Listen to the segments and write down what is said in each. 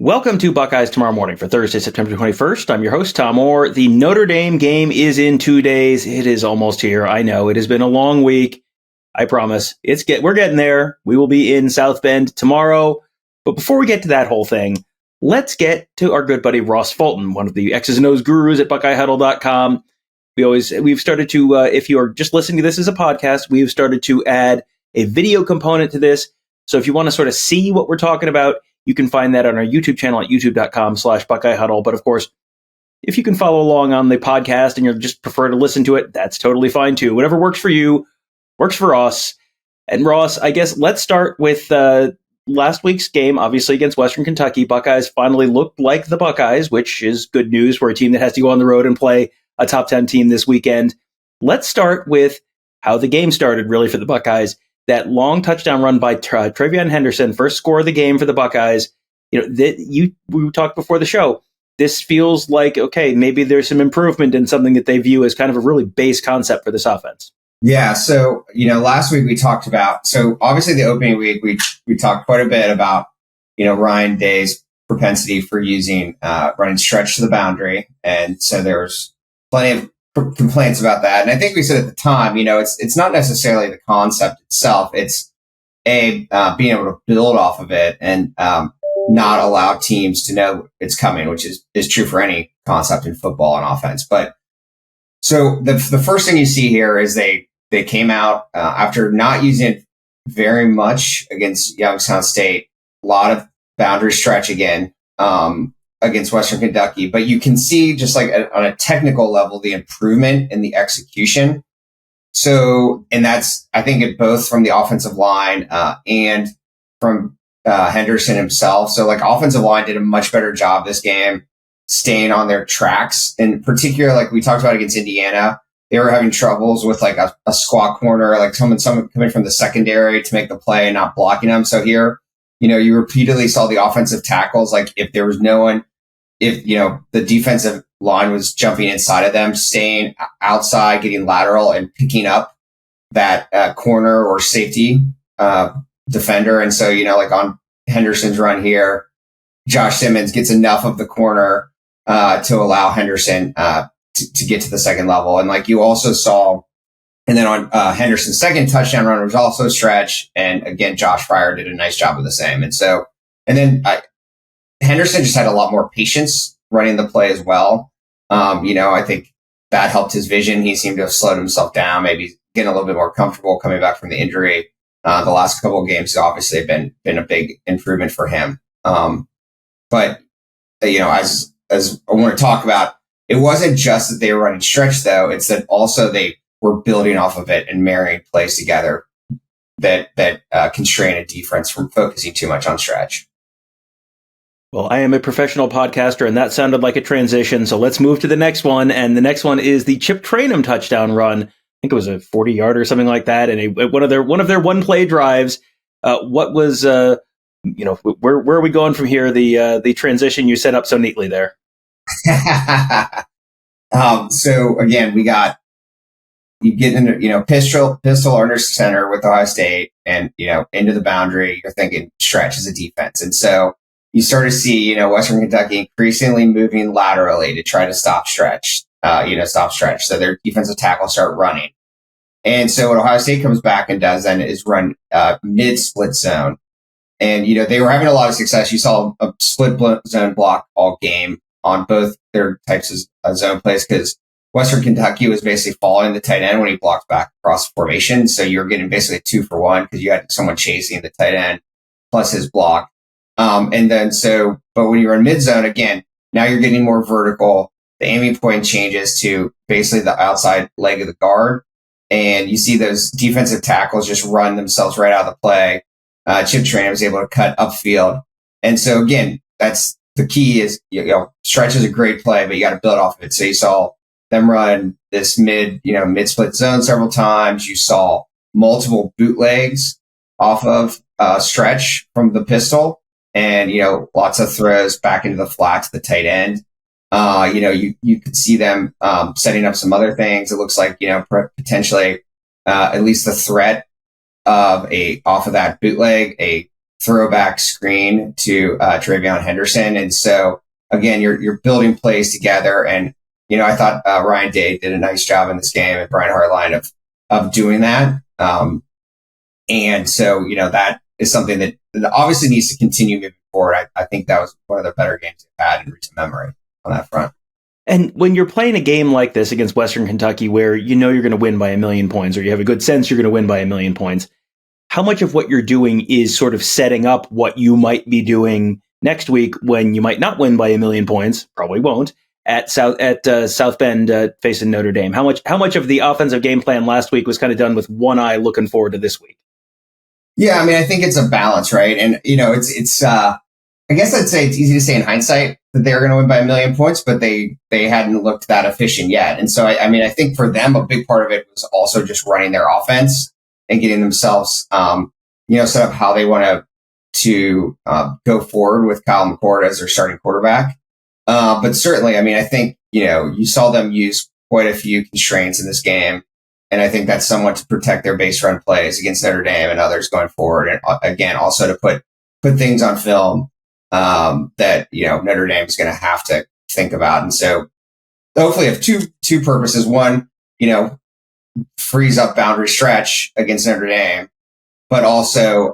Welcome to Buckeyes Tomorrow Morning for Thursday, September 21st. I'm your host, Tom Orr. The Notre Dame game is in 2 days. It is almost here. I know it has been a long week. I promise. We're getting there. We will be in South Bend tomorrow. But before we get to that whole thing, let's get to our good buddy Ross Fulton, one of the X's and O's gurus at BuckeyeHuddle.com. We've started to, if you are just listening to this as a podcast, we've started to add a video component to this. So if you want to sort of see what we're talking about, you can find that on our YouTube channel at youtube.com/BuckeyeHuddle. But of course, if you can follow along on the podcast and you just prefer to listen to it, that's totally fine too. Whatever works for you, works for us. And Ross, I guess let's start with last week's game, obviously against Western Kentucky. Buckeyes finally looked like the Buckeyes, which is good news for a team that has to go on the road and play a top 10 team this weekend. Let's start with how the game started really for the Buckeyes. That long touchdown run by TreVeyon Henderson, first score of the game for the Buckeyes. We talked before the show. This feels like, okay, maybe there's some improvement in something that they view as kind of a really base concept for this offense. Yeah. So, last week we talked about, so obviously the opening week, we talked quite a bit about, Ryan Day's propensity for using running stretch to the boundary. And so there's plenty of complaints about that. And I think we said at the time, it's not necessarily the concept itself. It's being able to build off of it and not allow teams to know it's coming, which is true for any concept in football and offense. But so the first thing you see here is they came out after not using it very much against Youngstown State, a lot of boundary stretch again. Against Western Kentucky, but you can see just like on a technical level, the improvement in the execution. So, and that's, I think, both from the offensive line and from Henderson himself. So like offensive line did a much better job this game staying on their tracks. In particular, like we talked about against Indiana, they were having troubles with like a squat corner, like someone coming from the secondary to make the play and not blocking them. So here, you repeatedly saw the offensive tackles, like if there was no one, if, the defensive line was jumping inside of them, staying outside, getting lateral and picking up that corner or safety defender. And so, like on Henderson's run here, Josh Simmons gets enough of the corner to allow Henderson to get to the second level. And like you also saw, and then on Henderson's second touchdown run was also a stretch. And again, Josh Fryer did a nice job of the same. And so, and then Henderson just had a lot more patience running the play as well. I think that helped his vision. He seemed to have slowed himself down, maybe getting a little bit more comfortable coming back from the injury. The last couple of games obviously have been a big improvement for him. But as I want to talk about, it wasn't just that they were running stretch though. It's that also they were building off of it and marrying plays together that constrain a defense from focusing too much on stretch. Well, I am a professional podcaster, and that sounded like a transition. So let's move to the next one. And the next one is the Chip Trayanum touchdown run. I think it was a 40-yard or something like that. And one of their one-play drives. What was where are we going from here? The transition you set up so neatly there. So again, you get into, pistol under center with Ohio State and, into the boundary, you're thinking stretch as a defense. And so you start to see, Western Kentucky increasingly moving laterally to try to stop stretch. So their defensive tackles start running. And so what Ohio State comes back and does then is run mid-split zone. And, they were having a lot of success. You saw a split zone block all game on both their types of zone plays because Western Kentucky was basically following the tight end when he blocked back across formation. So you're getting basically 2-for-1 because you had someone chasing the tight end plus his block. But when you're in mid zone, again, now you're getting more vertical. The aiming point changes to basically the outside leg of the guard. And you see those defensive tackles just run themselves right out of the play. Chip Trayanum was able to cut upfield. And so again, that's the key is, stretch is a great play, but you got to build off of it. So you saw them run this mid-split zone several times. You saw multiple bootlegs off of stretch from the pistol and, lots of throws back into the flat to the tight end. You could see them setting up some other things. It looks like, potentially at least the threat of off of that bootleg, a throwback screen to TreVeyon Henderson. And so again, you're building plays together. And, I thought Ryan Day did a nice job in this game and Brian Hartline of doing that. And so, that is something that obviously needs to continue moving forward. I think that was one of the better games they've had in recent memory on that front. And when you're playing a game like this against Western Kentucky, where you're going to win by 1,000,000 points, or you have a good sense you're going to win by 1,000,000 points, how much of what you're doing is sort of setting up what you might be doing next week when you might not win by 1,000,000 points, probably won't, at South Bend facing Notre Dame? How much of the offensive game plan last week was kind of done with one eye looking forward to this week? Yeah, I mean, I think it's a balance, right? And it's I guess I'd say it's easy to say in hindsight that they're going to win by 1,000,000 points, but they hadn't looked that efficient yet. And so I think for them, a big part of it was also just running their offense and getting themselves set up how they want to go forward with Kyle McCord as their starting quarterback. But certainly, I mean, I think, you saw them use quite a few constraints in this game. And I think that's somewhat to protect their base run plays against Notre Dame and others going forward. And again, also to put things on film that, Notre Dame is going to have to think about. And so hopefully have two purposes. One, frees up boundary stretch against Notre Dame, but also,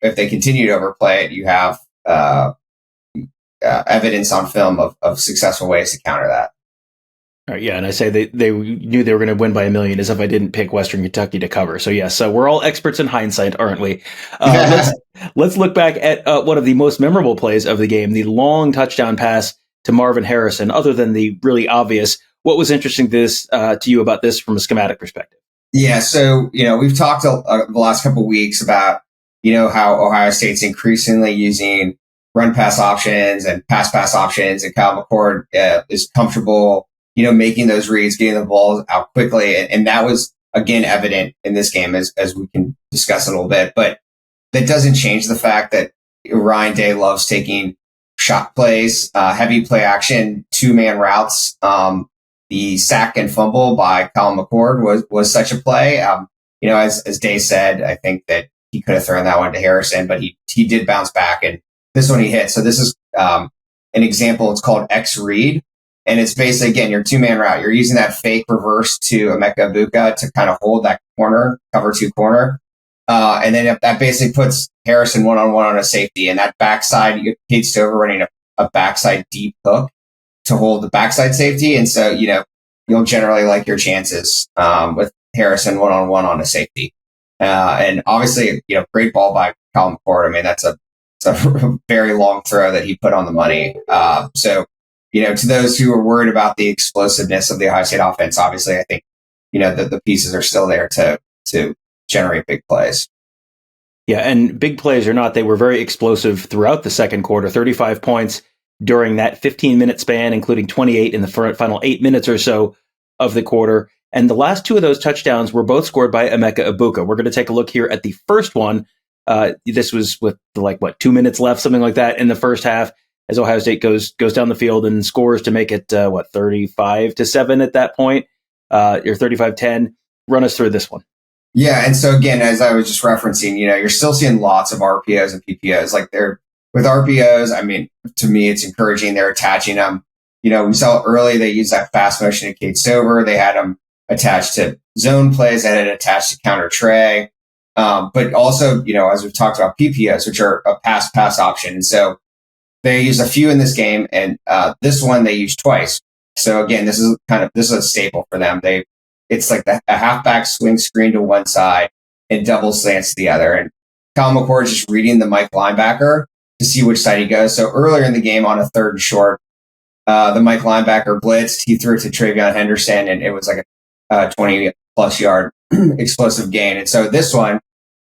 if they continue to overplay it, you have evidence on film of successful ways to counter that. All right, yeah, and I say they knew they were going to win by 1,000,000 as if I didn't pick Western Kentucky to cover. So yes, so we're all experts in hindsight, aren't we? Let's look back at one of the most memorable plays of the game, the long touchdown pass to Marvin Harrison. Other than the really obvious, what was interesting to you about this from a schematic perspective? Yeah, so we've talked the last couple of weeks about how Ohio State's increasingly using run pass options and pass options, and Kyle McCord is comfortable making those reads, getting the ball out quickly. And that was, again, evident in this game as we can discuss a little bit. But that doesn't change the fact that Ryan Day loves taking shot plays, heavy play action, 2-man routes. The sack and fumble by Kyle McCord was such a play. As Day said, I think that he could have thrown that one to Harrison, but he did bounce back, and this one he hit. So this is an example. It's called X read. And it's basically, again, your 2-man route. You're using that fake reverse to Emeka Egbuka to kind of hold that corner, cover 2 corner. And then that basically puts Harrison one-on-one on a safety. And that backside, you get Cade Stover running a backside deep hook to hold the backside safety. And so, you'll generally like your chances with Harrison one-on-one on a safety. And obviously, great ball by Kyle McCord. I mean, it's a very long throw that he put on the money. So, to those who are worried about the explosiveness of the Ohio State offense, obviously, I think, the pieces are still there to generate big plays. Yeah, and big plays or not, they were very explosive throughout the second quarter. 35 points during that 15-minute span, including 28 in the final 8 minutes or so of the quarter. And the last 2 of those touchdowns were both scored by Emeka Egbuka. We're going to take a look here at the first one. This was with 2 minutes left, something like that in the first half, as Ohio State goes down the field and scores to make it 35-7 at that point, or 35-10. Run us through this one. Yeah, and so again, as I was just referencing, you're still seeing lots of RPOs and PPOs. Like with RPOs, I mean, to me, it's encouraging. They're attaching them. We saw early they used that fast motion to Cade Stover. They had them attached to zone plays. They had it attached to counter Trey. But also, as we've talked about, PPOs, which are a pass option. And so they used a few in this game, and this one they used twice. So again, this is a staple for them. It's like a halfback swing screen to one side and double slants to the other. And Kyle McCord is just reading the Mike linebacker to see which side he goes. So earlier in the game on a 3rd and short, the Mike linebacker blitzed. He threw it to TreVeyon Henderson, and it was like a 20-plus yard explosive gain. And so this one,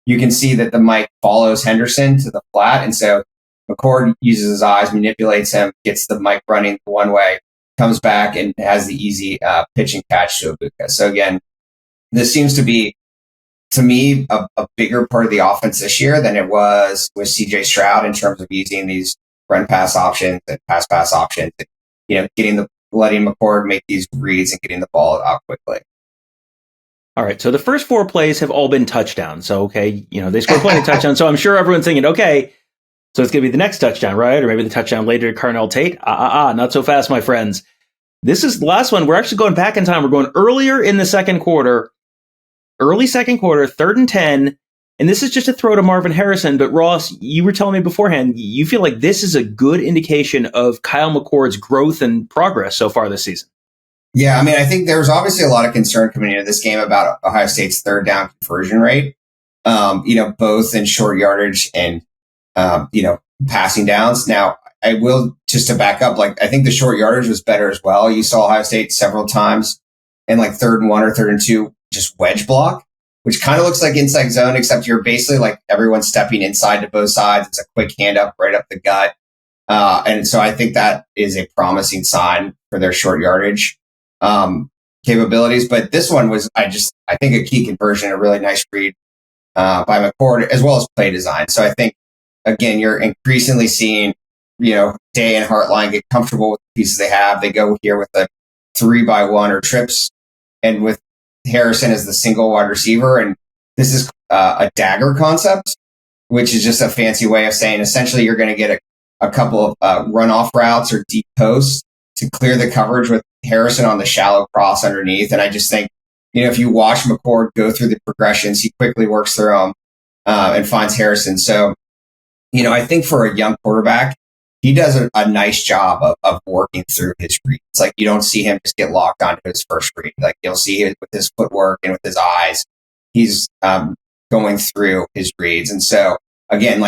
you can see that the Mike follows Henderson to the flat. And so McCord uses his eyes, manipulates him, gets the Mike running one way, comes back, and has the easy pitch and catch to Egbuka. So again, this seems to be, to me, a bigger part of the offense this year than it was with CJ Stroud in terms of using these run pass options and pass options. Letting McCord make these reads and getting the ball out quickly. All right. So the first 4 plays have all been touchdowns. So, okay, they scored plenty of touchdowns. So I'm sure everyone's thinking, okay, so it's going to be the next touchdown, right? Or maybe the touchdown later to Carnell Tate. Not so fast, my friends. This is the last one. We're actually going back in time. We're going earlier in the second quarter, early second quarter, 3rd and 10. And this is just a throw to Marvin Harrison. But Ross, you were telling me beforehand, you feel like this is a good indication of Kyle McCord's growth and progress so far this season. Yeah, I mean, I think there was obviously a lot of concern coming into this game about Ohio State's 3rd down conversion rate, both in short yardage and, passing downs. Now, I will, just to back up, I think the short yardage was better as well. You saw Ohio State several times in 3rd and 1 or 3rd and 2, just wedge block, which kind of looks like inside zone, except you're basically everyone's stepping inside to both sides. It's a quick hand up right up the gut. And so I think that is a promising sign for their short yardage capabilities. But this one was, I think, a key conversion, a really nice read by McCord, as well as play design. So I think, again, you're increasingly seeing, Day and Hartline get comfortable with the pieces they have. They go here with a 3-by-1 or trips, and with Harrison as the single wide receiver. And this is a dagger concept, which is just a fancy way of saying essentially you're going to get a couple of runoff routes or deep posts to clear the coverage with Harrison on the shallow cross underneath. And I just think, if you watch McCord go through the progressions, he quickly works through them and finds Harrison. So, I think for a young quarterback, he does a nice job of working through his reads. You don't see him just get locked onto his first read. You'll see him with his footwork and with his eyes, he's going through his reads. And so, again,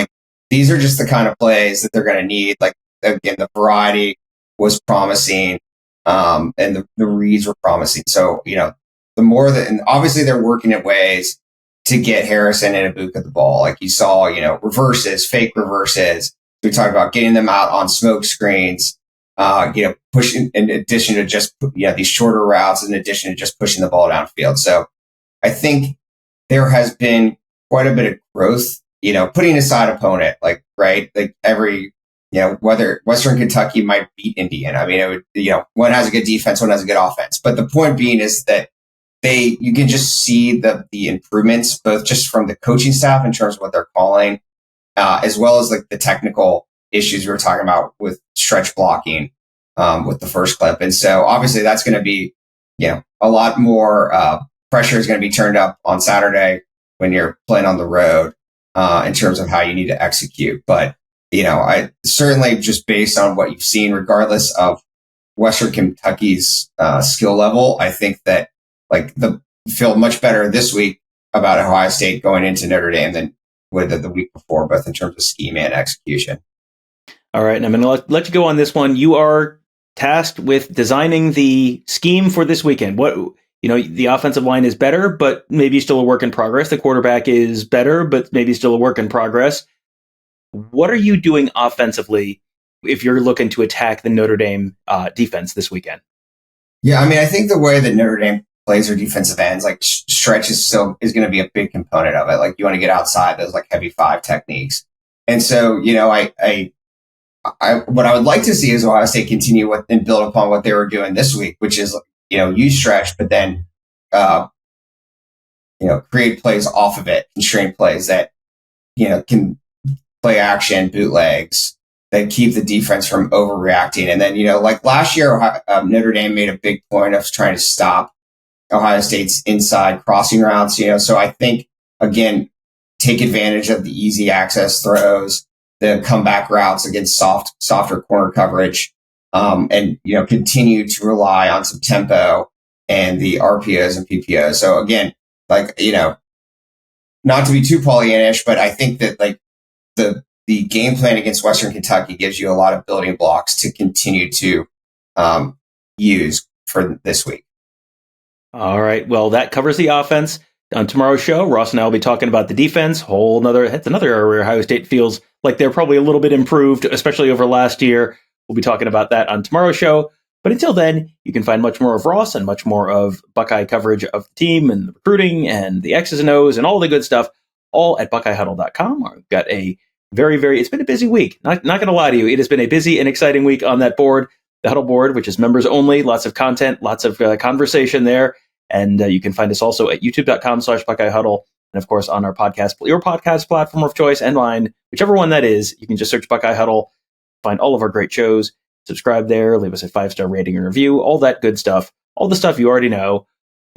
these are just the kind of plays that they're going to need. Again, the variety was promising, and the reads were promising. So, the more that, and obviously they're working at ways to get Harrison and Ibuka the ball. You saw, reverses, fake reverses. We talked about getting them out on smoke screens, pushing in addition to just, these shorter routes, in addition to just pushing the ball downfield. So I think there has been quite a bit of growth, putting aside opponent, right? Every, whether Western Kentucky might beat Indiana. I mean, it would, one has a good defense, one has a good offense. But the point being is that you can just see the improvements, both just from the coaching staff in terms of what they're calling, as well as the technical issues we were talking about with stretch blocking with the first clip. And so obviously that's going to be, a lot more pressure is going to be turned up on Saturday when you're playing on the road in terms of how you need to execute. But, I certainly, just based on what you've seen, regardless of Western Kentucky's skill level, I think that feel much better this week about Ohio State going into Notre Dame than with the week before, both in terms of scheme and execution. All right. And I'm going to let you go on this one. You are tasked with designing the scheme for this weekend. The offensive line is better, but maybe still a work in progress. The quarterback is better, but maybe still a work in progress. What are you doing offensively if you're looking to attack the Notre Dame defense this weekend? Yeah, I mean, I think the way that Notre Dame plays their defensive ends, stretch is going to be a big component of it. You want to get outside those heavy 5 techniques. And so, what I would like to see is Ohio State continue and build upon what they were doing this week, which is, use stretch, but then, create plays off of it, constrained plays that, can play action, bootlegs, that keep the defense from overreacting. And then, last year, Notre Dame made a big point of trying to stop Ohio State's inside crossing routes, so I think, again, take advantage of the easy access throws, the comeback routes against softer corner coverage, and, continue to rely on some tempo and the RPOs and PPOs. So again, not to be too Pollyannish, but I think that the game plan against Western Kentucky gives you a lot of building blocks to continue to use for this week. All right. Well, that covers the offense. On tomorrow's show, Ross and I will be talking about the defense. That's another area where Ohio State feels like they're probably a little bit improved, especially over last year. We'll be talking about that on tomorrow's show. But until then, you can find much more of Ross and much more of Buckeye coverage of the team and the recruiting and the X's and O's and all the good stuff, all at BuckeyeHuddle.com. We've got a it's been a busy week. Not going to lie to you. It has been a busy and exciting week on that board, the Huddle board, which is members only, lots of content, lots of conversation there. And you can find us also at youtube.com/Buckeye Huddle. And of course, on our podcast, your podcast platform of choice and mine, whichever one that is, you can just search Buckeye Huddle, find all of our great shows, subscribe there, leave us a 5-star rating and review, all that good stuff, all the stuff you already know.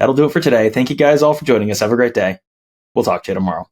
That'll do it for today. Thank you guys all for joining us. Have a great day. We'll talk to you tomorrow.